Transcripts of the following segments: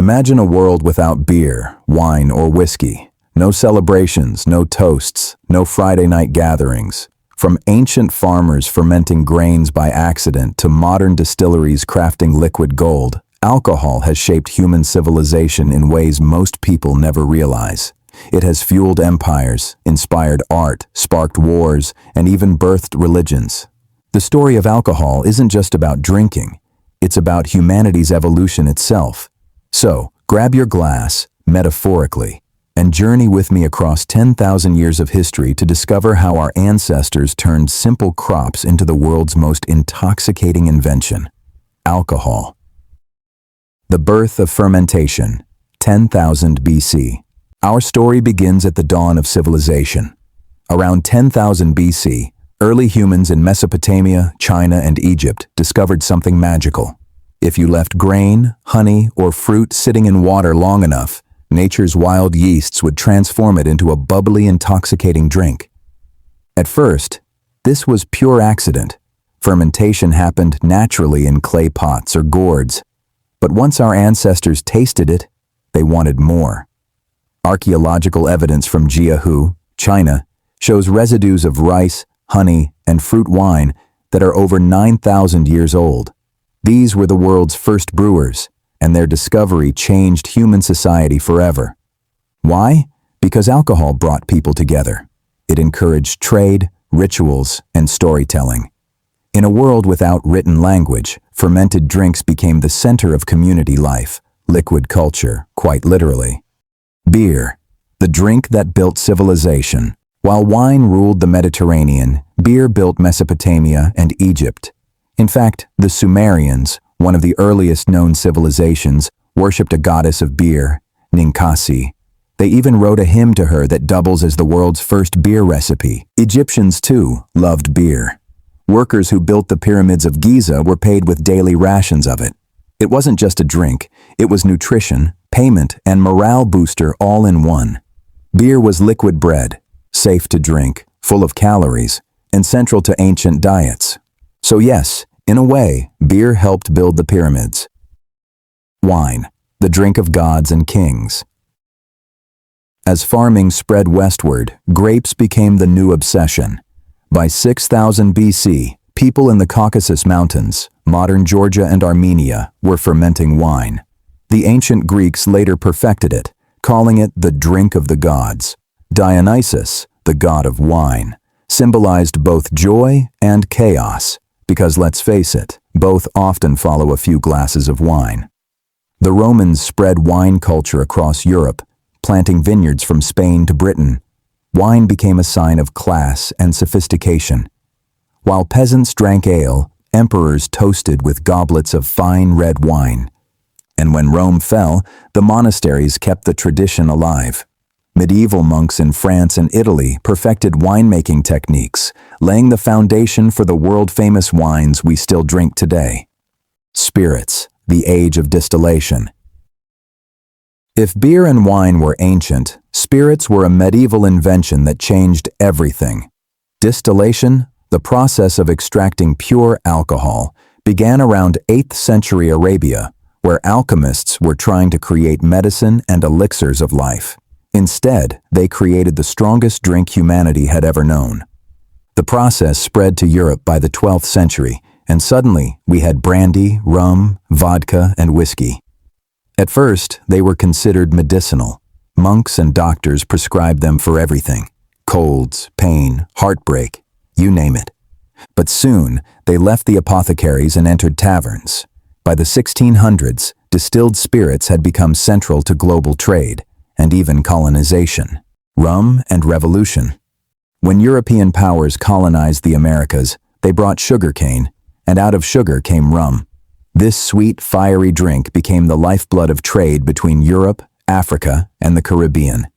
Imagine a world without beer, wine, or whiskey. No celebrations, no toasts, no Friday night gatherings. From ancient farmers fermenting grains by accident to modern distilleries crafting liquid gold, alcohol has shaped human civilization in ways most people never realize. It has fueled empires, inspired art, sparked wars, and even birthed religions. The story of alcohol isn't just about drinking. It's about humanity's evolution itself. So, grab your glass, metaphorically, and journey with me across 10,000 years of history to discover how our ancestors turned simple crops into the world's most intoxicating invention, alcohol. The birth of fermentation, 10,000 BC. Our story begins at the dawn of civilization. Around 10,000 BC, early humans in Mesopotamia, China, and Egypt discovered something magical. If you left grain, honey, or fruit sitting in water long enough, nature's wild yeasts would transform it into a bubbly, intoxicating drink. At first, this was pure accident. Fermentation happened naturally in clay pots or gourds. But once our ancestors tasted it, they wanted more. Archaeological evidence from Jiahu, China, shows residues of rice, honey, and fruit wine that are over 9,000 years old. These were the world's first brewers, and their discovery changed human society forever. Why? Because alcohol brought people together. It encouraged trade, rituals, and storytelling. In a world without written language, fermented drinks became the center of community life, liquid culture, quite literally. Beer, the drink that built civilization. While wine ruled the Mediterranean, beer built Mesopotamia and Egypt. In fact, the Sumerians, one of the earliest known civilizations, worshipped a goddess of beer, Ninkasi. They even wrote a hymn to her that doubles as the world's first beer recipe. Egyptians, too, loved beer. Workers who built the pyramids of Giza were paid with daily rations of it. It wasn't just a drink, it was nutrition, payment, and morale booster all in one. Beer was liquid bread, safe to drink, full of calories, and central to ancient diets. So yes, in a way, beer helped build the pyramids. Wine, the drink of gods and kings. As farming spread westward, grapes became the new obsession. By 6000 BC, people in the Caucasus Mountains, modern Georgia and Armenia, were fermenting wine. The ancient Greeks later perfected it, calling it the drink of the gods. Dionysus, the god of wine, symbolized both joy and chaos, because let's face it, both often follow a few glasses of wine. The Romans spread wine culture across Europe, planting vineyards from Spain to Britain. Wine became a sign of class and sophistication. While peasants drank ale, emperors toasted with goblets of fine red wine. And when Rome fell, the monasteries kept the tradition alive. Medieval monks in France and Italy perfected winemaking techniques, laying the foundation for the world-famous wines we still drink today. Spirits, the age of distillation. If beer and wine were ancient, spirits were a medieval invention that changed everything. Distillation, the process of extracting pure alcohol, began around 8th century Arabia, where alchemists were trying to create medicine and elixirs of life. Instead, they created the strongest drink humanity had ever known. The process spread to Europe by the 12th century, and suddenly we had brandy, rum, vodka, and whiskey. At first, they were considered medicinal. Monks and doctors prescribed them for everything: colds, pain, heartbreak, you name it. But soon, they left the apothecaries and entered taverns. By the 1600s, distilled spirits had become central to global trade, and even colonization. Rum and revolution. When European powers colonized the Americas, they brought sugarcane, and out of sugar came rum. This sweet, fiery drink became the lifeblood of trade between Europe, Africa, and the Caribbean.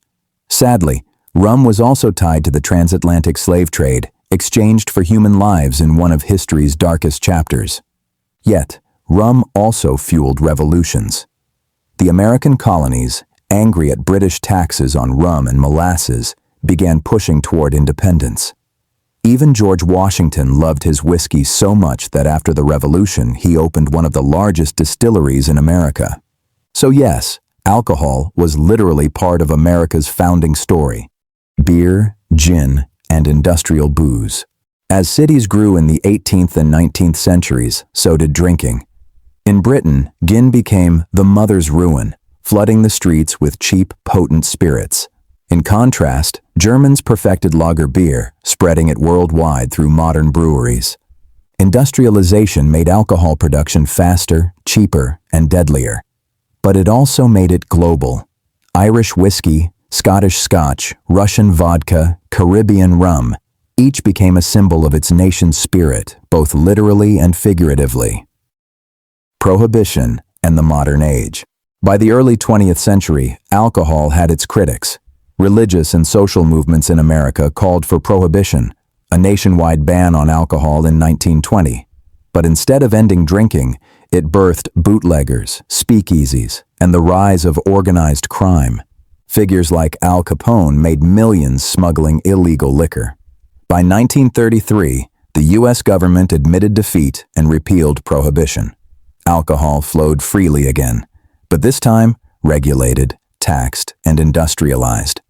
Sadly, rum was also tied to the transatlantic slave trade, exchanged for human lives in one of history's darkest chapters. Yet, rum also fueled revolutions. The American colonies, angry at British taxes on rum and molasses, began pushing toward independence. Even George Washington loved his whiskey so much that after the Revolution, he opened one of the largest distilleries in America. So yes, alcohol was literally part of America's founding story. Beer, gin, and industrial booze. As cities grew in the 18th and 19th centuries, so did drinking. In Britain, gin became the mother's ruin, flooding the streets with cheap, potent spirits. In contrast, Germans perfected lager beer, spreading it worldwide through modern breweries. Industrialization made alcohol production faster, cheaper, and deadlier. But it also made it global. Irish whiskey, Scottish scotch, Russian vodka, Caribbean rum, each became a symbol of its nation's spirit, both literally and figuratively. Prohibition and the modern age. By the early 20th century, alcohol had its critics. Religious and social movements in America called for prohibition, a nationwide ban on alcohol in 1920. But instead of ending drinking, it birthed bootleggers, speakeasies, and the rise of organized crime. Figures like Al Capone made millions smuggling illegal liquor. By 1933, the U.S. government admitted defeat and repealed prohibition. Alcohol flowed freely again, but this time regulated, taxed, and industrialized.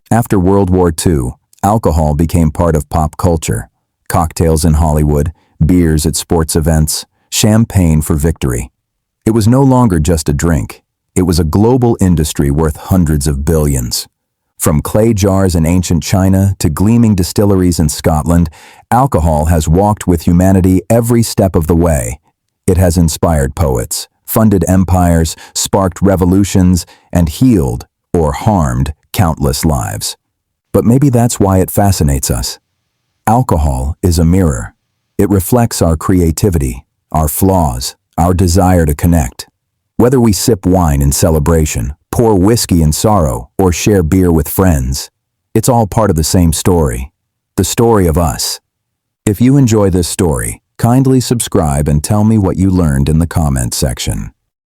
After World War II, alcohol became part of pop culture. Cocktails in Hollywood, beers at sports events, champagne for victory. It was no longer just a drink. It was a global industry worth hundreds of billions. From clay jars in ancient China to gleaming distilleries in Scotland, alcohol has walked with humanity every step of the way. It has inspired poets, funded empires, sparked revolutions, and healed, or harmed, countless lives. But maybe that's why it fascinates us. Alcohol is a mirror. It reflects our creativity, our flaws, our desire to connect. Whether we sip wine in celebration, pour whiskey in sorrow, or share beer with friends, it's all part of the same story, the story of us. If you enjoy this story, kindly subscribe and tell me what you learned in the comment section.